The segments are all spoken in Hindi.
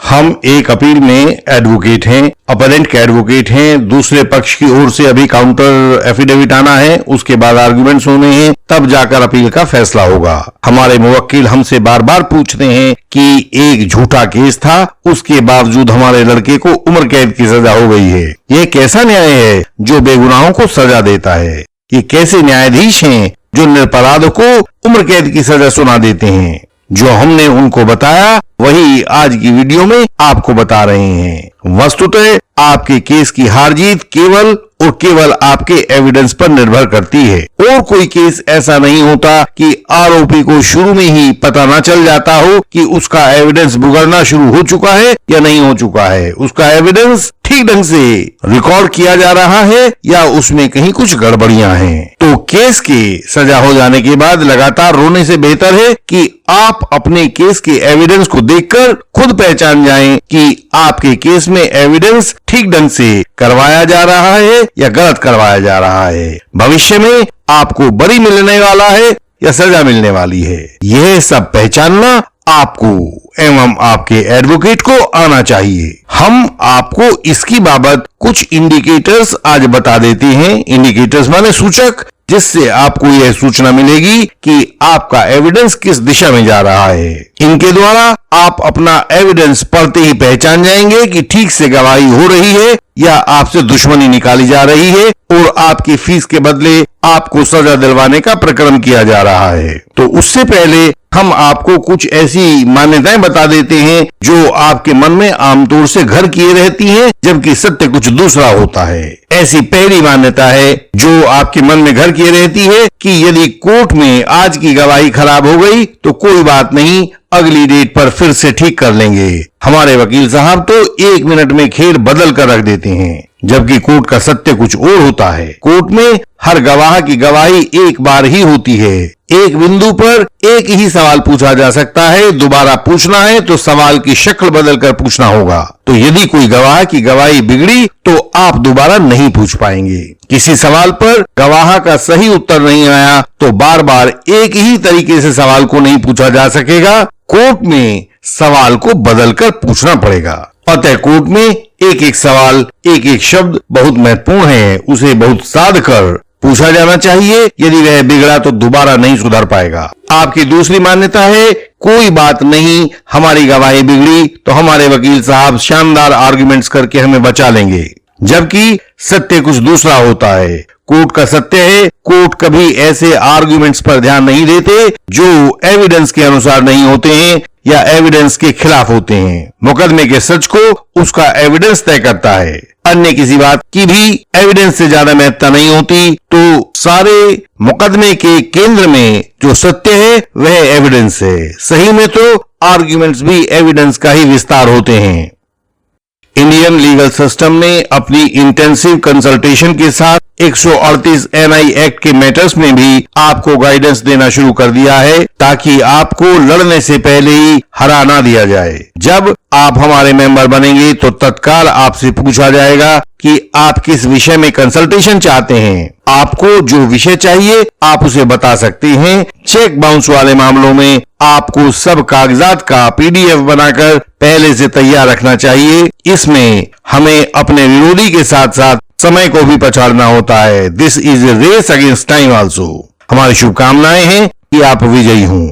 हम एक अपील में एडवोकेट हैं, अपेलेंट के एडवोकेट हैं। दूसरे पक्ष की ओर से अभी काउंटर एफिडेविट आना है, उसके बाद आर्गुमेंट्स होने हैं, तब जाकर अपील का फैसला होगा। हमारे मुवक्किल हमसे बार बार पूछते हैं कि एक झूठा केस था, उसके बावजूद हमारे लड़के को उम्र कैद की सजा हो गई है। ये कैसा न्याय है जो बेगुनाहों को सजा देता है? ये कैसे न्यायाधीश हैं जो निरपराध को उम्र कैद की सजा सुना देते हैं? जो हमने उनको बताया वही आज की वीडियो में आपको बता रहे हैं। वस्तुतः आपके केस की हार जीत केवल और केवल आपके एविडेंस पर निर्भर करती है। और कोई केस ऐसा नहीं होता कि आरोपी को शुरू में ही पता न चल जाता हो कि उसका एविडेंस बिगड़ना शुरू हो चुका है या नहीं हो चुका है, उसका एविडेंस ठीक ढंग से रिकॉर्ड किया जा रहा है या उसमें कहीं कुछ गड़बड़ियां हैं। तो केस के सजा हो जाने के बाद लगातार रोने से बेहतर है कि आप अपने केस के एविडेंस को देखकर खुद पहचान जाएं कि आपके केस में एविडेंस ठीक ढंग से करवाया जा रहा है या गलत करवाया जा रहा है। भविष्य में आपको बरी मिलने वाला है या सजा मिलने वाली है, यह सब पहचानना आपको एवं आपके एडवोकेट को आना चाहिए। हम आपको इसकी बाबत कुछ इंडिकेटर्स आज बता देते हैं। इंडिकेटर्स माने सूचक, जिससे आपको यह सूचना मिलेगी कि आपका एविडेंस किस दिशा में जा रहा है। इनके द्वारा आप अपना एविडेंस पढ़ते ही पहचान जाएंगे कि ठीक से गवाही हो रही है या आपसे दुश्मनी निकाली जा रही है और आपकी फीस के बदले आपको सजा दिलवाने का प्रकरण किया जा रहा है। तो उससे पहले हम आपको कुछ ऐसी मान्यताएं बता देते हैं जो आपके मन में आमतौर से घर किए रहती हैं, जबकि सत्य कुछ दूसरा होता है। ऐसी पहली मान्यता है जो आपके मन में घर किए रहती है कि यदि कोर्ट में आज की गवाही खराब हो गई तो कोई बात नहीं, अगली डेट पर फिर से ठीक कर लेंगे। हमारे वकील साहब तो 1 मिनट में खेल बदल कर रख देते हैं, जबकि कोर्ट का सत्य कुछ और होता है। कोर्ट में हर गवाह की गवाही एक बार ही होती है। एक बिंदु पर एक ही सवाल पूछा जा सकता है। दोबारा पूछना है तो सवाल की शक्ल बदलकर पूछना होगा। तो यदि कोई गवाह की गवाही बिगड़ी तो आप दोबारा नहीं पूछ पाएंगे। किसी सवाल पर गवाह का सही उत्तर नहीं आया तो बार बार एक ही तरीके से सवाल को नहीं पूछा जा सकेगा। कोर्ट में सवाल को बदलकर पूछना पड़ेगा। अतः कोर्ट में एक एक सवाल, एक एक शब्द बहुत महत्वपूर्ण है, उसे बहुत साध कर पूछा जाना चाहिए। यदि वह बिगड़ा तो दोबारा नहीं सुधर पाएगा। आपकी दूसरी मान्यता है, कोई बात नहीं, हमारी गवाही बिगड़ी तो हमारे वकील साहब शानदार आर्गुमेंट्स करके हमें बचा लेंगे, जबकि सत्य कुछ दूसरा होता है। कोर्ट का सत्य है, कोर्ट कभी ऐसे आर्गुमेंट्स पर ध्यान नहीं देते जो एविडेंस के अनुसार नहीं होते हैं या एविडेंस के खिलाफ होते हैं। मुकदमे के सच को उसका एविडेंस तय करता है। अन्य किसी बात की भी एविडेंस से ज्यादा महत्ता नहीं होती। तो सारे मुकदमे के केंद्र में जो सत्य है वह एविडेंस है। सही में तो आर्ग्यूमेंट्स भी एविडेंस का ही विस्तार होते हैं। इंडियन लीगल सिस्टम ने अपनी इंटेंसिव कंसल्टेशन के साथ 138 NI एक्ट के मैटर्स में भी आपको गाइडेंस देना शुरू कर दिया है, ताकि आपको लड़ने से पहले ही हरा ना दिया जाए। जब आप हमारे मेंबर बनेंगे तो तत्काल आपसे पूछा जाएगा कि आप किस विषय में कंसल्टेशन चाहते हैं। आपको जो विषय चाहिए आप उसे बता सकते हैं। चेक बाउंस वाले मामलों में आपको सब कागजात का PDF बनाकर पहले से तैयार रखना चाहिए। इसमें हमें अपने विरोधी के साथ साथ समय को भी पछाड़ना होता है। This is a race against time also. हमारी शुभकामनाएं हैं कि आप विजयी हों।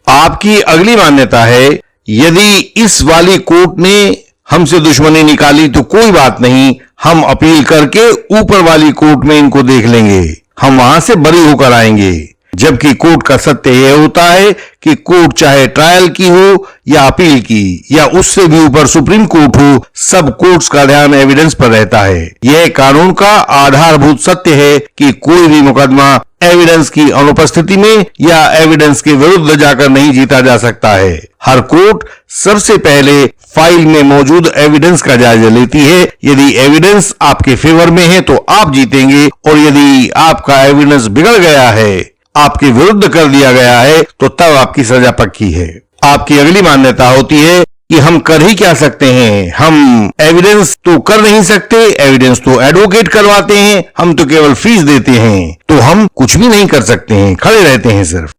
आपकी अगली मान्यता है, यदि इस वाली कोर्ट ने हमसे दुश्मनी निकाली तो कोई बात नहीं, हम अपील करके ऊपर वाली कोर्ट में इनको देख लेंगे, हम वहां से बरी होकर आएंगे। जबकि कोर्ट का सत्य यह होता है कि कोर्ट चाहे ट्रायल की हो या अपील की या उससे भी ऊपर सुप्रीम कोर्ट हो, सब कोर्ट्स का ध्यान एविडेंस पर रहता है। यह कानून का आधारभूत सत्य है कि कोई भी मुकदमा एविडेंस की अनुपस्थिति में या एविडेंस के विरुद्ध जाकर नहीं जीता जा सकता है। हर कोर्ट सबसे पहले फाइल में मौजूद एविडेंस का जायजा लेती है। यदि एविडेंस आपके फेवर में है तो आप जीतेंगे, और यदि आपका एविडेंस बिगड़ गया है, आपके विरुद्ध कर दिया गया है, तो तब आपकी सजा पक्की है। आपकी अगली मान्यता होती है कि हम कर ही क्या सकते हैं, हम एविडेंस तो कर नहीं सकते, एविडेंस तो एडवोकेट करवाते हैं, हम तो केवल फीस देते हैं, तो हम कुछ भी नहीं कर सकते हैं, खड़े रहते हैं सिर्फ।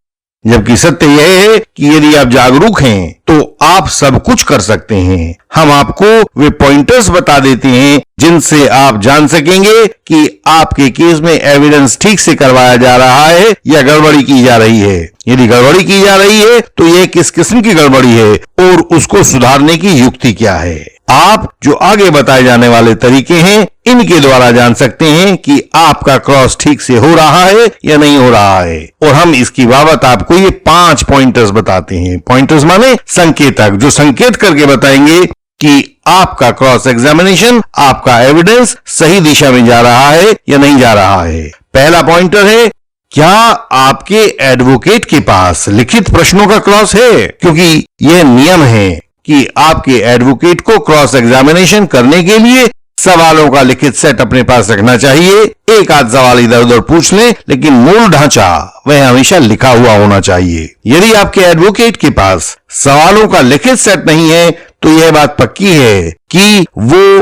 जबकि सत्य यह है कि यदि आप जागरूक हैं तो आप सब कुछ कर सकते हैं। हम आपको वे पॉइंटर्स बता देते हैं जिनसे आप जान सकेंगे कि आपके केस में एविडेंस ठीक से करवाया जा रहा है या गड़बड़ी की जा रही है। यदि गड़बड़ी की जा रही है तो यह किस किस्म की गड़बड़ी है और उसको सुधारने की युक्ति क्या है। आप जो आगे बताए जाने वाले तरीके हैं इनके द्वारा जान सकते हैं कि आपका क्रॉस ठीक से हो रहा है या नहीं हो रहा है। और हम इसकी बाबत आपको ये 5 पॉइंटर्स बताते हैं। पॉइंटर्स माने संकेतक, जो संकेत करके बताएंगे कि आपका क्रॉस एग्जामिनेशन, आपका एविडेंस सही दिशा में जा रहा है या नहीं जा रहा है। पहला पॉइंटर है, क्या आपके एडवोकेट के पास लिखित प्रश्नों का क्रॉस है? क्योंकि यह नियम है कि आपके एडवोकेट को क्रॉस एग्जामिनेशन करने के लिए सवालों का लिखित सेट अपने पास रखना चाहिए। एक आध सवाल इधर उधर पूछ लें, लेकिन मूल ढांचा वह हमेशा लिखा हुआ होना चाहिए। यदि आपके एडवोकेट के पास सवालों का लिखित सेट नहीं है तो यह बात पक्की है कि वो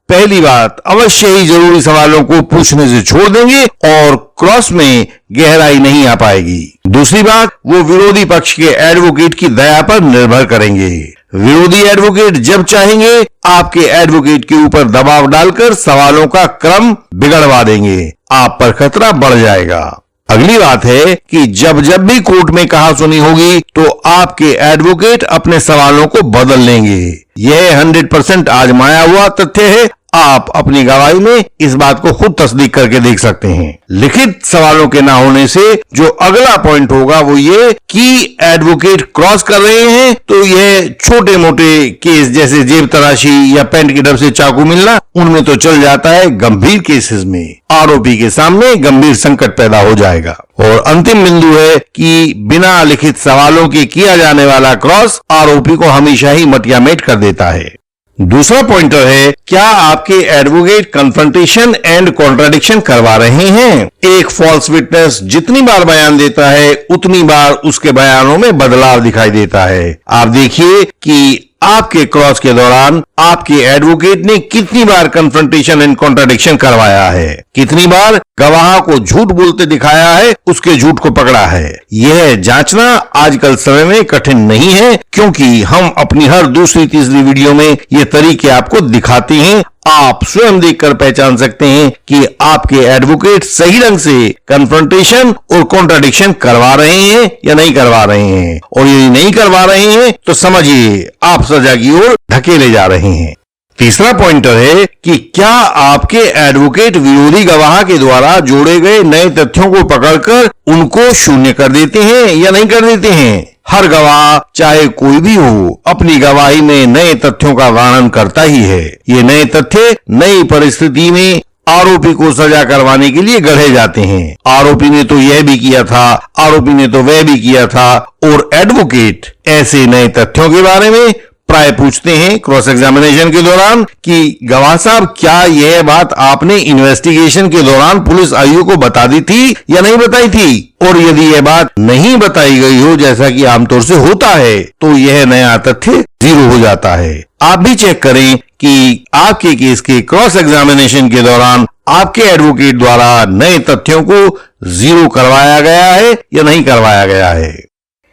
पहली बात अवश्य ही जरूरी सवालों को पूछने से छोड़ देंगे और क्रॉस में गहराई नहीं आ पाएगी। दूसरी बात, वो विरोधी पक्ष के एडवोकेट की दया पर निर्भर करेंगे। विरोधी एडवोकेट जब चाहेंगे आपके एडवोकेट के ऊपर दबाव डालकर सवालों का क्रम बिगड़वा देंगे, आप पर खतरा बढ़ जाएगा। अगली बात है कि जब भी कोर्ट में कहा सुनी होगी तो आपके एडवोकेट अपने सवालों को बदल लेंगे। यह 100% आजमाया हुआ तथ्य है। आप अपनी गवाही में इस बात को खुद तस्दीक करके देख सकते हैं। लिखित सवालों के ना होने से जो अगला पॉइंट होगा वो ये कि एडवोकेट क्रॉस कर रहे हैं तो यह छोटे मोटे केस जैसे जेब तलाशी या पैंट की डब से चाकू मिलना, उनमें तो चल जाता है। गंभीर केसेस में आरोपी के सामने गंभीर संकट पैदा हो जाएगा। और अंतिम बिंदु है कि बिना लिखित सवालों के किया जाने वाला क्रॉस आरोपी को हमेशा ही मटियामेट कर देता है। दूसरा पॉइंटर है, क्या आपके एडवोकेट कन्फ्रंटेशन एंड कॉन्ट्राडिक्शन करवा रहे हैं? एक फॉल्स विटनेस जितनी बार बयान देता है उतनी बार उसके बयानों में बदलाव दिखाई देता है। आप देखिए कि आपके क्रॉस के दौरान आपके एडवोकेट ने कितनी बार कन्फ्रंटेशन एंड कॉन्ट्राडिक्शन करवाया है, कितनी बार गवाह को झूठ बोलते दिखाया है, उसके झूठ को पकड़ा है। यह जांचना आजकल समय में कठिन नहीं है, क्योंकि हम अपनी हर दूसरी तीसरी वीडियो में ये तरीके आपको दिखाते हैं। आप स्वयं देखकर पहचान सकते हैं कि आपके एडवोकेट सही ढंग से कन्फ्रंटेशन और कॉन्ट्राडिक्शन करवा रहे हैं या नहीं करवा रहे हैं। और यदि नहीं करवा रहे हैं तो समझिए आप सजा की ओर धकेले जा रहे हैं। तीसरा पॉइंटर है कि क्या आपके एडवोकेट विरोधी गवाह के द्वारा जोड़े गए नए तथ्यों को पकड़कर उनको शून्य कर देते हैं या नहीं कर देते हैं। हर गवाह चाहे कोई भी हो अपनी गवाही में नए तथ्यों का वर्णन करता ही है। ये नए तथ्य नई परिस्थिति में आरोपी को सजा करवाने के लिए गढ़े जाते हैं। आरोपी ने तो यह भी किया था, आरोपी ने तो वह भी किया था, और एडवोकेट ऐसे नए तथ्यों के बारे में प्राय पूछते हैं क्रॉस एग्जामिनेशन के दौरान कि गवाह साहब, क्या यह बात आपने इन्वेस्टिगेशन के दौरान पुलिस आईओ को बता दी थी या नहीं बताई थी? और यदि यह बात नहीं बताई गई हो, जैसा कि आमतौर से होता है, तो यह नया तथ्य 0 हो जाता है। आप भी चेक करें कि आपके केस के क्रॉस एग्जामिनेशन के दौरान आपके एडवोकेट द्वारा नए तथ्यों को 0 करवाया गया है या नहीं करवाया गया है।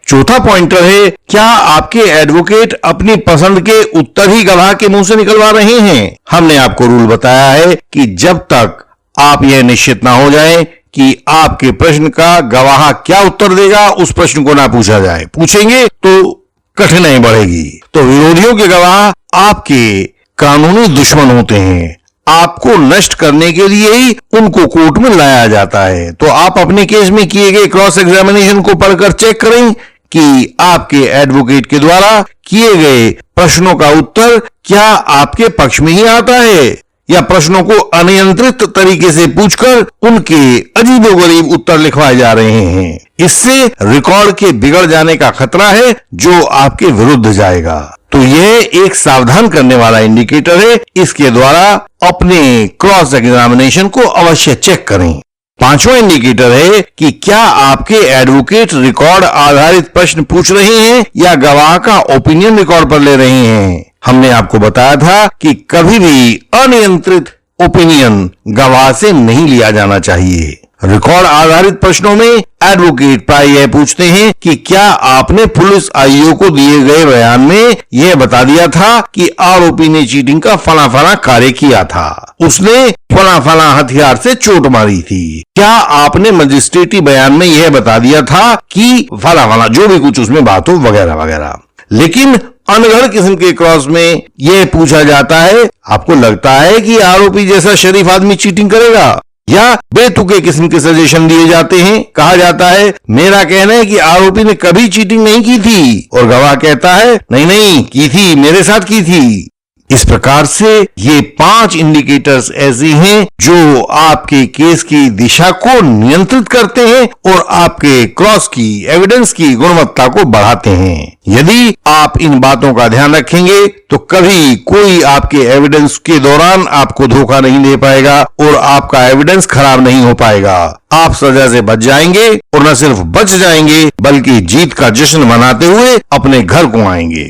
चौथा पॉइंटर है, क्या आपके एडवोकेट अपनी पसंद के उत्तर ही गवाह के मुंह से निकलवा रहे हैं? हमने आपको रूल बताया है कि जब तक आप यह निश्चित ना हो जाए कि आपके प्रश्न का गवाह क्या उत्तर देगा, उस प्रश्न को ना पूछा जाए। पूछेंगे तो कठिनाई बढ़ेगी। तो विरोधियों के गवाह आपके कानूनी दुश्मन होते हैं। आपको नष्ट करने के लिए ही उनको कोर्ट में लाया जाता है। तो आप अपने केस में किए गए क्रॉस एग्जामिनेशन को पढ़कर चेक करें कि आपके एडवोकेट के द्वारा किए गए प्रश्नों का उत्तर क्या आपके पक्ष में ही आता है या प्रश्नों को अनियंत्रित तरीके से पूछकर उनके अजीबोगरीब उत्तर लिखवाए जा रहे हैं। इससे रिकॉर्ड के बिगड़ जाने का खतरा है जो आपके विरुद्ध जाएगा। तो यह एक सावधान करने वाला इंडिकेटर है। इसके द्वारा अपने क्रॉस एग्जामिनेशन को अवश्य चेक करें। पांचवा इंडिकेटर है कि क्या आपके एडवोकेट रिकॉर्ड आधारित प्रश्न पूछ रहे हैं या गवाह का ओपिनियन रिकॉर्ड पर ले रहे हैं। हमने आपको बताया था कि कभी भी अनियंत्रित ओपिनियन गवाह से नहीं लिया जाना चाहिए। रिकॉर्ड आधारित प्रश्नों में एडवोकेट प्राय यह पूछते हैं कि क्या आपने पुलिस आईओ को दिए गए बयान में यह बता दिया था कि आरोपी ने चीटिंग का फला फला कार्य किया था, उसने फला फला हथियार से चोट मारी थी। क्या आपने मजिस्ट्रेटी बयान में यह बता दिया था कि फला फला जो भी कुछ उसमें बात हो वगैरह वगैरह। लेकिन अनगढ़ किस्म के क्रॉस में यह पूछा जाता है, आपको लगता है कि आरोपी जैसा शरीफ आदमी चीटिंग करेगा? या बेतुके किस्म के सजेशन दिए जाते हैं। कहा जाता है, मेरा कहना है कि आरोपी ने कभी चीटिंग नहीं की थी, और गवाह कहता है नहीं नहीं की थी, मेरे साथ की थी। इस प्रकार से ये 5 इंडिकेटर्स ऐसे हैं जो आपके केस की दिशा को नियंत्रित करते हैं और आपके क्रॉस की एविडेंस की गुणवत्ता को बढ़ाते हैं। यदि आप इन बातों का ध्यान रखेंगे तो कभी कोई आपके एविडेंस के दौरान आपको धोखा नहीं दे पाएगा और आपका एविडेंस खराब नहीं हो पाएगा। आप सजा से बच जाएंगे और न सिर्फ बच जाएंगे बल्कि जीत का जश्न मनाते हुए अपने घर को आएंगे।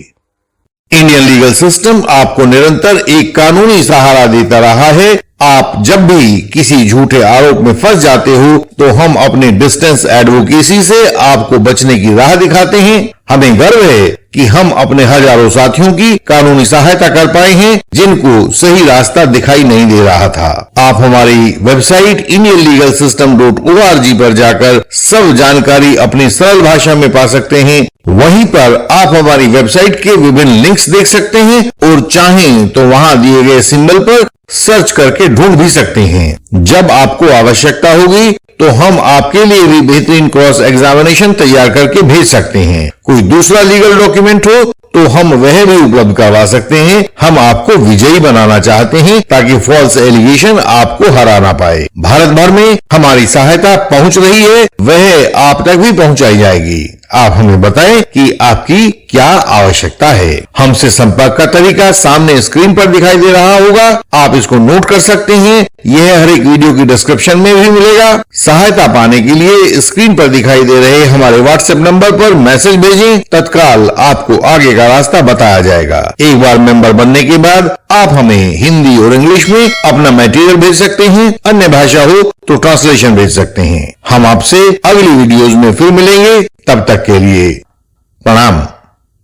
इंडियन लीगल सिस्टम आपको निरंतर एक कानूनी सहारा देता रहा है। आप जब भी किसी झूठे आरोप में फंस जाते हो तो हम अपने डिस्टेंस एडवोकेसी से आपको बचने की राह दिखाते हैं। हमें गर्व है कि हम अपने हजारों साथियों की कानूनी सहायता कर पाए हैं जिनको सही रास्ता दिखाई नहीं दे रहा था। आप हमारी वेबसाइट indianlegalsystem.org पर जाकर सब जानकारी अपनी सरल भाषा में पा सकते हैं। वहीं पर आप हमारी वेबसाइट के विभिन्न लिंक्स देख सकते हैं और चाहें तो वहां दिए गए सिंबल पर सर्च करके ढूंढ भी सकते हैं। जब आपको आवश्यकता होगी तो हम आपके लिए भी बेहतरीन क्रॉस एग्जामिनेशन तैयार करके भेज सकते हैं। कोई दूसरा लीगल डॉक्यूमेंट हो तो हम वह भी उपलब्ध करवा सकते हैं। हम आपको विजयी बनाना चाहते हैं ताकि फॉल्स एलिगेशन आपको हरा ना पाए। भारत भर में हमारी सहायता पहुंच रही है, वह आप तक भी पहुंचाई जाएगी। आप हमें बताएं कि आपकी क्या आवश्यकता है। हमसे संपर्क का तरीका सामने स्क्रीन पर दिखाई दे रहा होगा, आप इसको नोट कर सकते हैं। यह हर एक वीडियो की डिस्क्रिप्शन में भी मिलेगा। सहायता पाने के लिए स्क्रीन पर दिखाई दे रहे हमारे व्हाट्सएप नंबर पर मैसेज भेजें, तत्काल आपको आगे का रास्ता बताया जाएगा। एक बार मेंबर बनने के बाद आप हमें हिंदी और इंग्लिश में अपना मटेरियल भेज सकते हैं, अन्य भाषा हो तो ट्रांसलेशन भेज सकते हैं। हम आपसे अगली वीडियोज में फिर मिलेंगे, तब तक के लिए प्रणाम।